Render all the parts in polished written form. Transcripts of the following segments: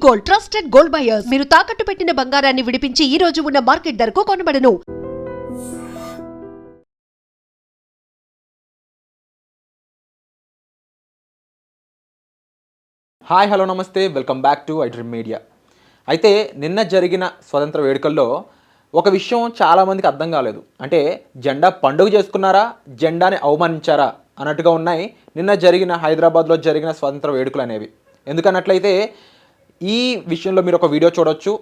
Gold, trusted gold buyers. మీరు తాకట్టు పెట్టిన బంగారాన్ని విడిపించి ఈ రోజు ఉన్న మార్కెట్ ధరకు కొనబడను. హాయ్ హలో నమస్తే, welcome back to I dream media. అయితే నిన్న జరిగిన స్వతంత్ర వేడుకల్లో ఒక విషయం చాలామందికి అర్థం కాలేదు. అంటే జెండా పండుగ చేసుకున్నారా, జెండాని అవమానించారా అన్నట్టుగా ఉన్నాయి నిన్న జరిగిన హైదరాబాద్లో జరిగిన స్వతంత్ర వేడుకలు అనేవి. ఎందుకన్నట్లయితే ఈ విషయంలో మీరు ఒక వీడియో చూడొచ్చు.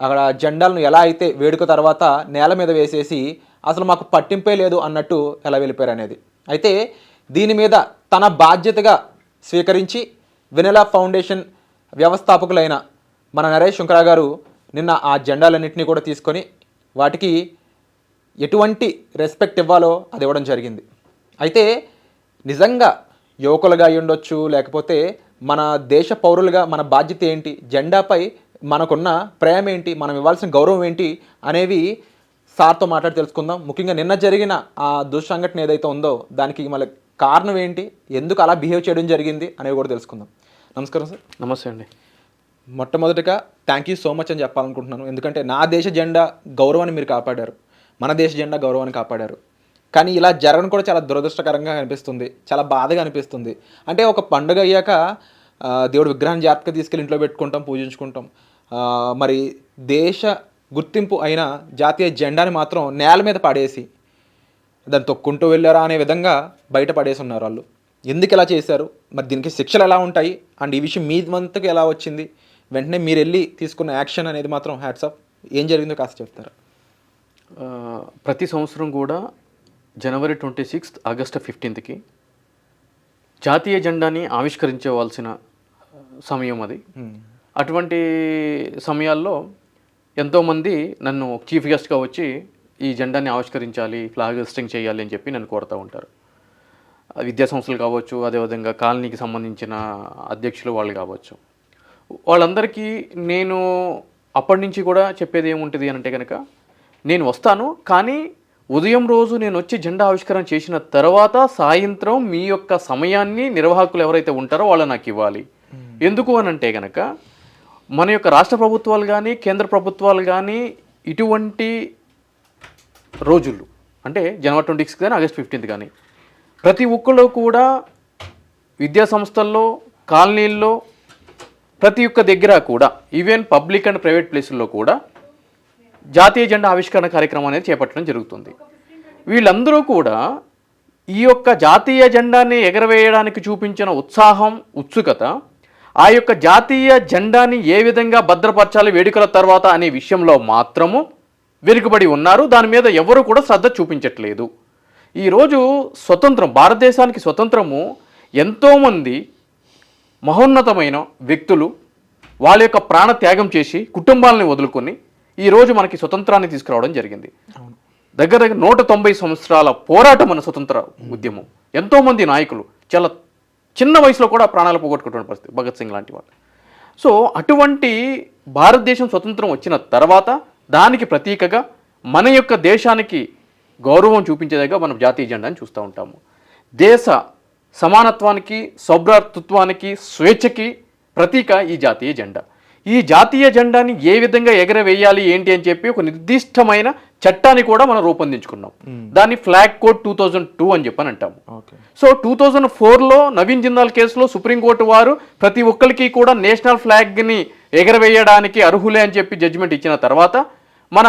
అక్కడ జెండాలను ఎలా అయితే వేడుక తర్వాత నేల మీద వేసేసి అసలు మాకు పట్టింపే లేదు అన్నట్టు ఎలా వెళ్ళిపోయారు అనేది. అయితే దీని మీద తన బాధ్యతగా స్వీకరించి వెనెలా ఫౌండేషన్ వ్యవస్థాపకులైన మన నరేష్ శుంకరా గారు నిన్న ఆ జెండాలన్నింటినీ కూడా తీసుకొని వాటికి ఎటువంటి రెస్పెక్ట్ ఇవ్వాలో అది ఇవ్వడం జరిగింది. అయితే నిజంగా యువకులుగా అయి ఉండొచ్చు, లేకపోతే మన దేశ పౌరులుగా మన బాధ్యత ఏంటి, జెండాపై మనకున్న ప్రేమ ఏంటి, మనం ఇవ్వాల్సిన గౌరవం ఏంటి అనేవి సార్తో మాట్లాడి తెలుసుకుందాం. ముఖ్యంగా నిన్న జరిగిన ఆ దుస్సంఘటన ఏదైతే ఉందో దానికి మళ్ళీ కారణం ఏంటి, ఎందుకు అలా బిహేవ్ చేయడం జరిగింది అనేవి కూడా తెలుసుకుందాం. నమస్కారం సార్. నమస్తే అండి. మొట్టమొదటిగా థ్యాంక్ యూ సో మచ్ అని చెప్పాలనుకుంటున్నాను. ఎందుకంటే నా దేశ జెండా గౌరవాన్ని మీరు కాపాడారు, మన దేశ జెండా గౌరవాన్ని కాపాడారు. కానీ ఇలా జరగడం కూడా చాలా దురదృష్టకరంగా అనిపిస్తుంది, చాలా బాధగా అనిపిస్తుంది. అంటే ఒక పండుగ అయ్యాక దేవుడు విగ్రహాన్ని జాగ్రత్తగా తీసుకెళ్ళి ఇంట్లో పెట్టుకుంటాం, పూజించుకుంటాం. మరి దేశ గుర్తింపు అయిన జాతీయ జెండాని మాత్రం నేల మీద పడేసి దాన్ని తొక్కుంటూ వెళ్ళారా అనే విధంగా బయట పడేసి ఉన్నారు వాళ్ళు. ఎందుకు ఇలా చేశారు, మరి దీనికి శిక్షలు ఎలా ఉంటాయి, అండ్ ఈ విషయం మీ వంతుకు ఎలా వచ్చింది, వెంటనే మీరు వెళ్ళి తీసుకున్న యాక్షన్ అనేది మాత్రం హ్యాట్స్ ఆఫ్. ఏం జరిగిందో కాస్త చెప్తారా? ప్రతి సంవత్సరం కూడా జనవరి 26 ఆగస్టు 15కి జాతీయ జెండాని ఆవిష్కరించవలసిన సమయం అది. అటువంటి సమయాల్లో ఎంతోమంది నన్ను చీఫ్ గెస్ట్గా వచ్చి ఈ జెండాని ఆవిష్కరించాలి, ఫ్లాగ్ హోస్టింగ్ చేయాలి అని చెప్పి నన్ను కోరుతూ ఉంటారు. విద్యా సంస్థలు కావచ్చు, అదేవిధంగా కాలనీకి సంబంధించిన అధ్యక్షులు వాళ్ళు కావచ్చు. వాళ్ళందరికీ నేను అప్పటి నుంచి కూడా చెప్పేది ఏముంటుంది అని అంటే కనుక, నేను వస్తాను, కానీ ఉదయం రోజు నేను వచ్చి జెండా ఆవిష్కరణ చేసిన తర్వాత సాయంత్రం మీ యొక్క సమయాన్ని నిర్వాహకులు ఎవరైతే ఉంటారో వాళ్ళు నాకు ఇవ్వాలి. ఎందుకు అని అంటే కనుక, మన యొక్క రాష్ట్ర ప్రభుత్వాలు కానీ కేంద్ర ప్రభుత్వాలు కానీ ఇటువంటి రోజులు అంటే జనవరి 26 కానీ ఆగస్ట్ 15 కానీ ప్రతి ఒక్కళ్ళు కూడా విద్యా సంస్థల్లో, కాలనీల్లో, ప్రతి ఒక్క దగ్గర కూడా, ఈవెన్ పబ్లిక్ అండ్ ప్రైవేట్ ప్లేసుల్లో కూడా జాతీయ జెండా ఆవిష్కరణ కార్యక్రమం అనేది చేపట్టడం జరుగుతుంది. వీళ్ళందరూ కూడా ఈ యొక్క జాతీయ జెండాని ఎగరవేయడానికి చూపించిన ఉత్సాహం, ఉత్సుకత, ఆ యొక్క జాతీయ జెండాని ఏ విధంగా భద్రపరచాలి వేడుకల తర్వాత అనే విషయంలో మాత్రము వెనుకబడి ఉన్నారు. దాని మీద ఎవరు కూడా శ్రద్ధ చూపించట్లేదు. ఈరోజు స్వతంత్రం, భారతదేశానికి స్వతంత్రము ఎంతోమంది మహోన్నతమైన వ్యక్తులు వాళ్ళ యొక్క ప్రాణ త్యాగం చేసి కుటుంబాలని వదులుకొని ఈరోజు మనకి స్వతంత్రాన్ని తీసుకురావడం జరిగింది. దగ్గర 190 సంవత్సరాల పోరాటం మన స్వతంత్ర ఉద్యమం. ఎంతోమంది నాయకులు చాలా చిన్న వయసులో కూడా ప్రాణాలు పోగొట్టుకుంటున్న పరిస్థితి, భగత్ సింగ్ లాంటి వాళ్ళు. సో అటువంటి భారతదేశం స్వతంత్రం వచ్చిన తర్వాత దానికి ప్రతీకగా మన యొక్క దేశానికి గౌరవం చూపించేదిగా మనం జాతీయ జెండాని చూస్తూ ఉంటాము. దేశ సమానత్వానికి, సౌభ్రాతృత్వానికి, స్వేచ్ఛకి ప్రతీక ఈ జాతీయ జెండా. ఈ జాతీయ జెండాని ఏ విధంగా ఎగరవేయాలి ఏంటి అని చెప్పి ఒక నిర్దిష్టమైన చట్టాన్ని కూడా మనం రూపొందించుకున్నాం. దాన్ని ఫ్లాగ్ కోడ్ 2002 అని చెప్పని అంటాము. సో 2004లో నవీన్ జిందాల్ కేసులో సుప్రీంకోర్టు వారు ప్రతి ఒక్కరికి కూడా నేషనల్ ఫ్లాగ్ని ఎగరవేయడానికి అర్హులే అని చెప్పి జడ్జిమెంట్ ఇచ్చిన తర్వాత మన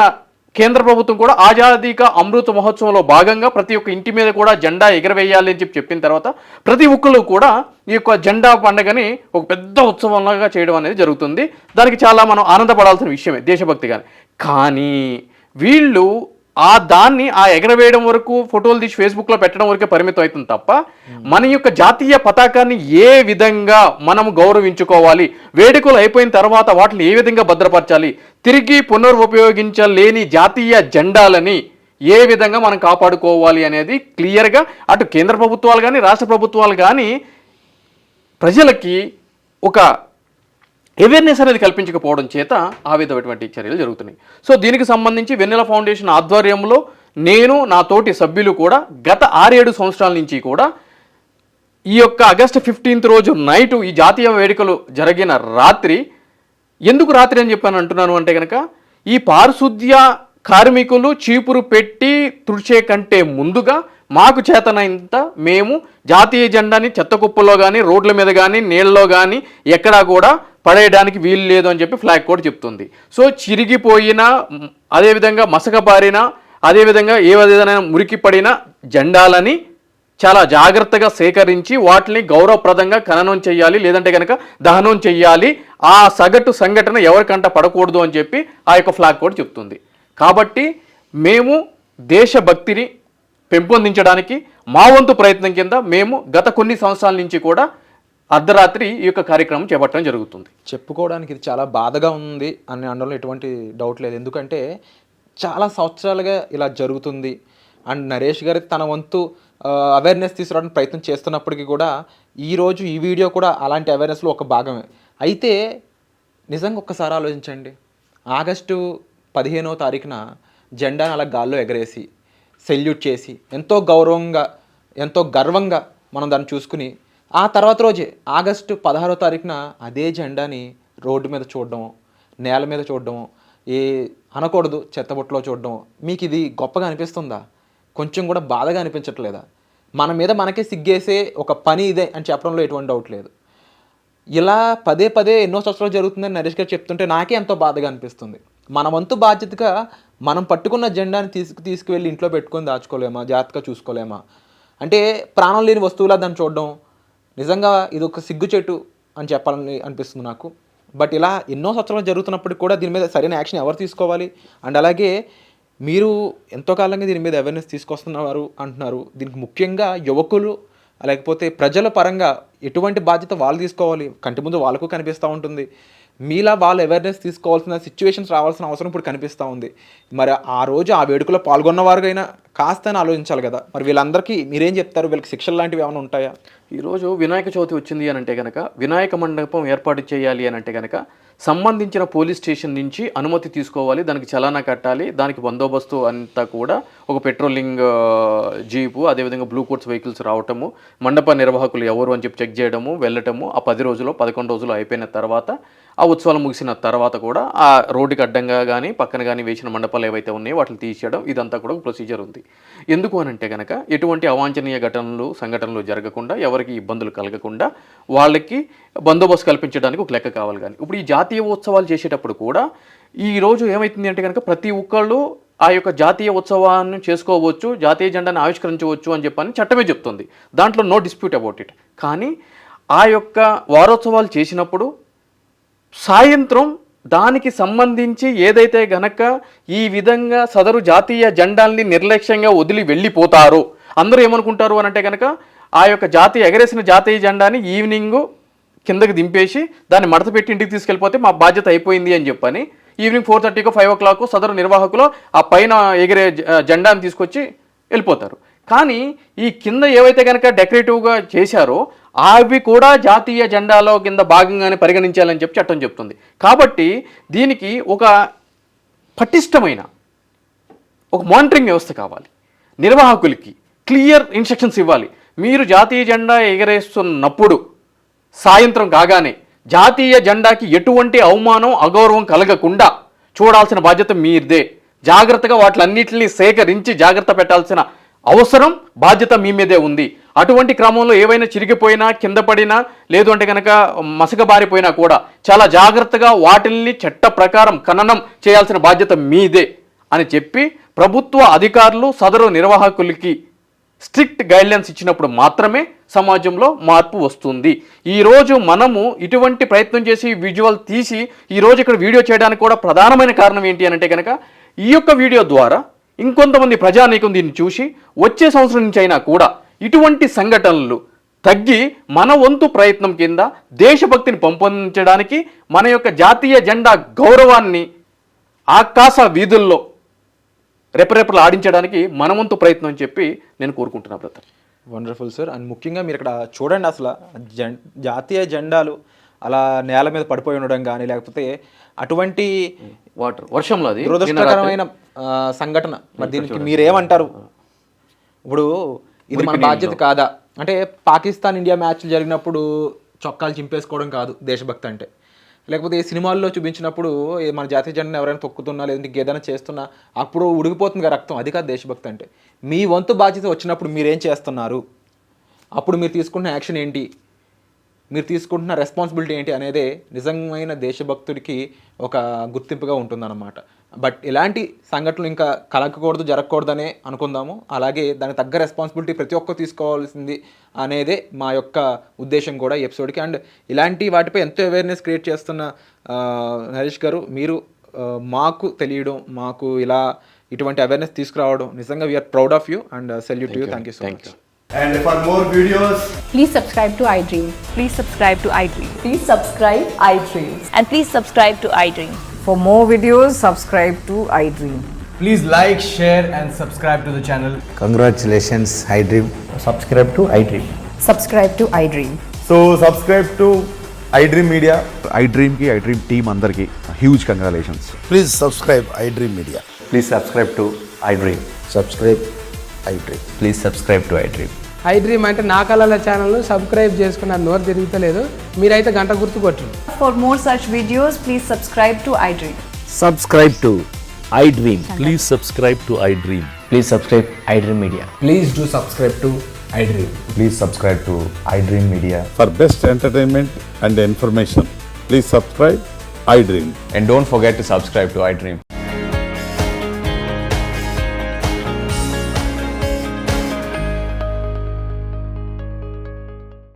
కేంద్ర ప్రభుత్వం కూడా ఆజాదీ కా అమృత మహోత్సవంలో భాగంగా ప్రతి ఒక్క ఇంటి మీద కూడా జెండా ఎగరవేయాలి అని చెప్పిన తర్వాత ప్రతి ఒక్కరు కూడా ఈ యొక్క జెండా పండుగని ఒక పెద్ద ఉత్సవంలాగా చేయడం అనేది జరుగుతుంది. దానికి చాలా మనం ఆనందపడాల్సిన విషయమే, దేశభక్తిగానే. కానీ వీళ్ళు దాన్ని ఎగరవేయడం వరకు, ఫోటోలు తీసి ఫేస్బుక్లో పెట్టడం వరకే పరిమితం అవుతుంది తప్ప మన యొక్క జాతీయ పతాకాన్ని ఏ విధంగా మనం గౌరవించుకోవాలి, వేడుకలు అయిపోయిన తర్వాత వాటిని ఏ విధంగా భద్రపరచాలి, తిరిగి పునరుపయోగించలేని జాతీయ జెండాలని ఏ విధంగా మనం కాపాడుకోవాలి అనేది క్లియర్గా అటు కేంద్ర ప్రభుత్వాలు కానీ రాష్ట్ర ప్రభుత్వాలు కానీ ప్రజలకి ఒక అవేర్నెస్ అనేది కల్పించకపోవడం చేత ఆ విధమైనటువంటి చర్యలు జరుగుతున్నాయి. సో దీనికి సంబంధించి వెన్నెల ఫౌండేషన్ ఆధ్వర్యంలో నేను, నా తోటి సభ్యులు కూడా గత 6-7 సంవత్సరాల నుంచి కూడా ఈ యొక్క ఆగస్టు 15 రోజు నైటు ఈ జాతీయ వేడుకలు జరిగిన రాత్రి ఎందుకు రాత్రి అని చెప్పాను అంటున్నాను అంటే కనుక ఈ పారిశుద్ధ్య కార్మికులు చీపురు పెట్టి తుడిచే కంటే ముందుగా మాకు చేతనంత మేము జాతీయ జెండాని చెత్త కుప్పలో కానీ రోడ్ల మీద కానీ నీళ్ళలో కానీ ఎక్కడా కూడా పడేయడానికి వీలు లేదు అని చెప్పి ఫ్లాగ్ కోడ్ చెప్తుంది. సో చిరిగిపోయిన, అదేవిధంగా మసకబారిన, అదేవిధంగా ఏ విధమైన మురికి పడిన జెండాలని చాలా జాగ్రత్తగా సేకరించి వాటిని గౌరవప్రదంగా ఖననం చేయాలి, లేదంటే కనుక దహనం చేయాలి. ఆ సగటు సంఘటన ఎవరికంట పడకూడదు అని చెప్పి ఆ యొక్క ఫ్లాగ్ కోడ్ చెప్తుంది. కాబట్టి మేము దేశభక్తిని పెంపొందించడానికి మా వంతు ప్రయత్నం కింద మేము గత కొన్ని సంవత్సరాల నుంచి కూడా అర్ధరాత్రి ఈ యొక్క కార్యక్రమం చేపట్టడం జరుగుతుంది. చెప్పుకోవడానికి ఇది చాలా బాధగా ఉంది అని అనడంలో ఎటువంటి డౌట్ లేదు. ఎందుకంటే చాలా సంవత్సరాలుగా ఇలా జరుగుతుంది. అండ్ నరేష్ గారి తన వంతు అవేర్నెస్ తీసుకురావడానికి ప్రయత్నం చేస్తున్నప్పటికీ కూడా ఈరోజు ఈ వీడియో కూడా అలాంటి అవేర్నెస్లో ఒక భాగమే. అయితే నిజంగా ఒక్కసారి ఆలోచించండి, ఆగస్టు 15వ తారీఖున జెండాను అలా గాల్లో ఎగరేసి సెల్యూట్ చేసి ఎంతో గౌరవంగా, ఎంతో గర్వంగా మనం దాన్ని చూసుకుని ఆ తర్వాత రోజే ఆగస్టు 16వ తారీఖున అదే జెండాని రోడ్డు మీద చూడడం, నేల మీద చూడడం, అనకూడదు చెత్తబుట్టలో చూడడం మీకు ఇది గొప్పగా అనిపిస్తుందా? కొంచెం కూడా బాధగా అనిపించట్లేదా? మన మీద మనకే సిగ్గేసే ఒక పని ఇదే అని చెప్పడంలో ఎటువంటి డౌట్ లేదు. ఇలా పదే పదే ఎన్నో సంవత్సరాలు జరుగుతుందని నరేష్ గారు చెప్తుంటే నాకే ఎంతో బాధగా అనిపిస్తుంది. మన వంతు బాధ్యతగా మనం పట్టుకున్న జెండాని తీసుకువెళ్ళి ఇంట్లో పెట్టుకొని దాచుకోలేమా? జాగ్రత్తగా చూసుకోలేమా? అంటే ప్రాణం లేని వస్తువులా దాన్ని చూడడం నిజంగా ఇది ఒక సిగ్గుచేటు అని చెప్పాలని అనిపిస్తుంది నాకు. బట్ ఇలా ఎన్నో సంవత్సరాలు జరుగుతున్నప్పటికి కూడా దీని మీద సరైన యాక్షన్ ఎవరు తీసుకోవాలి? అండ్ అలాగే మీరు ఎంతో కాలంగా దీని మీద అవేర్నెస్ తీసుకొస్తున్నారు అంటున్నారు. దీనికి ముఖ్యంగా యువకులు లేకపోతే ప్రజల పరంగా ఎటువంటి బాధ్యత వాళ్ళు తీసుకోవాలి? కంటి ముందు వాళ్ళకు కనిపిస్తూ ఉంటుంది. మీలా వాళ్ళు అవేర్నెస్ తీసుకోవాల్సిన సిచ్యువేషన్స్ రావాల్సిన అవసరం ఇప్పుడు కనిపిస్తూ ఉంది. మరి ఆ రోజు ఆ వేడుకలో పాల్గొన్న వారికైనా కాస్త ఆలోచించాలి కదా. మరి వీళ్ళందరికీ మీరేం చెప్తారు? వీళ్ళకి శిక్షలు లాంటివి ఏమైనా ఉంటాయా? ఈరోజు వినాయక చవితి వచ్చింది అని అంటే కనుక వినాయక మండపం ఏర్పాటు చేయాలి అని అంటే కనుక సంబంధించిన పోలీస్ స్టేషన్ నుంచి అనుమతి తీసుకోవాలి, దానికి చలానా కట్టాలి, దానికి బందోబస్తు అంతా కూడా ఒక పెట్రోలింగ్ జీపు, అదేవిధంగా బ్లూ కోట్స్ వెహికల్స్ రావటము, మండప నిర్వాహకులు ఎవరు అని చెప్పి చెక్ చేయడము, వెళ్ళటము, ఆ 10 రోజులు 11 రోజులు అయిపోయిన తర్వాత ఆ ఉత్సవాలు ముగిసిన తర్వాత కూడా ఆ రోడ్డుకి అడ్డంగా కానీ పక్కన కానీ వేసిన మండపాలు ఏవైతే ఉన్నాయో వాటిని తీసేయడం, ఇదంతా కూడా ఒక ప్రొసీజర్ ఉంది. ఎందుకు అని అంటే కనుక ఎటువంటి అవాంఛనీయ సంఘటనలు జరగకుండా, ఎవరికి ఇబ్బందులు కలగకుండా వాళ్ళకి బందోబస్తు కల్పించడానికి ఒక లెక్క కావాలి. కానీ ఇప్పుడు ఈ జాతీయ ఉత్సవాలు చేసేటప్పుడు కూడా ఈరోజు ఏమవుతుంది అంటే కనుక ప్రతి ఒక్కళ్ళు ఆ యొక్క జాతీయ ఉత్సవాన్ని చేసుకోవచ్చు, జాతీయ జెండాను ఆవిష్కరించవచ్చు అని చెప్పని చట్టమే చెప్తుంది. దాంట్లో నో డిస్ప్యూట్ అబౌట్ ఇట్. కానీ ఆ యొక్క వారోత్సవాలు చేసినప్పుడు సాయంత్రం దానికి సంబంధించి ఏదైతే గనక ఈ విధంగా సదరు జాతీయ జెండాల్ని నిర్లక్ష్యంగా వదిలి వెళ్ళిపోతారో అందరూ ఏమనుకుంటారు అని అంటే కనుక ఆ యొక్క ఎగరేసిన జాతీయ జెండాని ఈవినింగ్ కిందకి దింపేసి దాన్ని మడత పెట్టి ఇంటికి తీసుకెళ్ళిపోతే మా బాధ్యత అయిపోయింది అని చెప్పని ఈవినింగ్ 4:30కో 5 o'clock సదరు నిర్వాహకులు ఆ పైన ఎగిరే జెండాని తీసుకొచ్చి వెళ్ళిపోతారు. కానీ ఈ కింద ఏవైతే కనుక డెకరేటివ్గా చేశారో అవి కూడా జాతీయ జెండాలో కింద భాగంగానే పరిగణించాలని చెప్పి చట్టం చెప్తుంది. కాబట్టి దీనికి ఒక పటిష్టమైన ఒక మానిటరింగ్ వ్యవస్థ కావాలి. నిర్వాహకులకి క్లియర్ ఇన్స్ట్రక్షన్స్ ఇవ్వాలి. మీరు జాతీయ జెండా ఎగరేస్తున్నప్పుడు సాయంత్రం కాగానే జాతీయ జెండాకి ఎటువంటి అవమానం అగౌరవం కలగకుండా చూడాల్సిన బాధ్యత మీదే. జాగ్రత్తగా వాటిలన్నింటినీ సేకరించి జాగ్రత్త పెట్టాల్సిన అవసరం బాధ్యత మీ మీదే ఉంది. అటువంటి క్రమంలో ఏవైనా చిరిగిపోయినా, కింద పడినా, లేదు అంటే కనుక మసకబారిపోయినా కూడా చాలా జాగ్రత్తగా వాటిల్ని చట్ట ప్రకారం ఖననం చేయాల్సిన బాధ్యత మీదే అని చెప్పి ప్రభుత్వ అధికారులు సదరు నిర్వాహకులకి స్ట్రిక్ట్ గైడ్లైన్స్ ఇచ్చినప్పుడు మాత్రమే సమాజంలో మార్పు వస్తుంది. ఈరోజు మనము ఇటువంటి ప్రయత్నం చేసి విజువల్ తీసి ఈరోజు ఇక్కడ వీడియో చేయడానికి కూడా ప్రధానమైన కారణం ఏంటి అంటే కనుక ఈ యొక్క వీడియో ద్వారా ఇంకొంతమంది ప్రజానీకం దీన్ని చూసి వచ్చే సంవత్సరం నుంచి అయినా కూడా ఇటువంటి సంఘటనలు తగ్గి మన వంతు ప్రయత్నం కింద దేశభక్తిని పెంపొందించడానికి, మన యొక్క జాతీయ జెండా గౌరవాన్ని ఆకాశ వీధుల్లో రెపరెపలు ఆడించడానికి మన వంతు ప్రయత్నం అని చెప్పి నేను కోరుకుంటున్నా బ్రదర్. Wonderful sir. అండ్ ముఖ్యంగా మీరు ఇక్కడ చూడండి, అసలు జాతీయ జెండాలు అలా నేల మీద పడిపోయి ఉండడం కానీ లేకపోతే అటువంటి వర్షంలో అది దురదృష్టకరమైన సంఘటన. మరి దీనికి మీరేమంటారు? ఇప్పుడు ఇది మన బాధ్యత కాదా? అంటే పాకిస్తాన్ ఇండియా మ్యాచ్లు జరిగినప్పుడు చొక్కాలు చింపేసుకోవడం కాదు దేశభక్తి అంటే. లేకపోతే ఏ సినిమాల్లో చూపించినప్పుడు మన జాతీయ జెండాను ఎవరైనా తొక్కుతున్నా లేదంటే ఇంకేదైనా చేస్తున్నా అప్పుడు ఉడికిపోతుంది కదా రక్తం, అది కాదు దేశభక్తి అంటే. మీ వంతు బాధ్యత వచ్చినప్పుడు మీరేం చేస్తున్నారు, అప్పుడు మీరు తీసుకుంటున్న యాక్షన్ ఏంటి, మీరు తీసుకుంటున్న రెస్పాన్సిబిలిటీ ఏంటి అనేదే నిజమైన దేశభక్తుడికి ఒక గుర్తింపుగా ఉంటుందన్నమాట. బట్ ఇలాంటి సంఘటనలు ఇంకా కలగకూడదు, జరగకూడదనే అనుకుందాము. అలాగే దానికి తగ్గ రెస్పాన్సిబిలిటీ ప్రతి ఒక్కరు తీసుకోవాల్సింది అనేదే మా యొక్క ఉద్దేశం కూడా ఈ ఎపిసోడ్కి. అండ్ ఇలాంటి వాటిపై ఎంతో అవేర్నెస్ క్రియేట్ చేస్తున్న నరేష్ గారు, మీరు మాకు తెలియడం, మాకు ఇలా ఇటువంటి అవేర్నెస్ తీసుకురావడం నిజంగా we are proud of you and salute to you. Thank you so much. And for more videos, Please subscribe to iDream. Please subscribe to iDream. Please subscribe iDream. And please subscribe to iDream. For more videos, subscribe to iDream. please like, share and subscribe to the channel. Congratulations, iDream. Subscribe to iDream. Subscribe to iDream. So subscribe to iDream Media. iDream ki iDream team andarki huge congratulations. Please subscribe iDream Media. Please subscribe to iDream. Subscribe iDream. Please subscribe to iDream. iDream అంటే నా కళల ఛానల్ను subscribe చేసుకున్న నోరు తిరుగుతలేదు, మీరైతే గంట గుర్తు కొట్టండి. For more such videos, please subscribe to iDream. Subscribe to iDream. Please subscribe to iDream. Please subscribe iDream Media. Please do subscribe to iDream. Please subscribe to iDream Media. For best entertainment and information, please subscribe iDream. And don't forget to subscribe to iDream.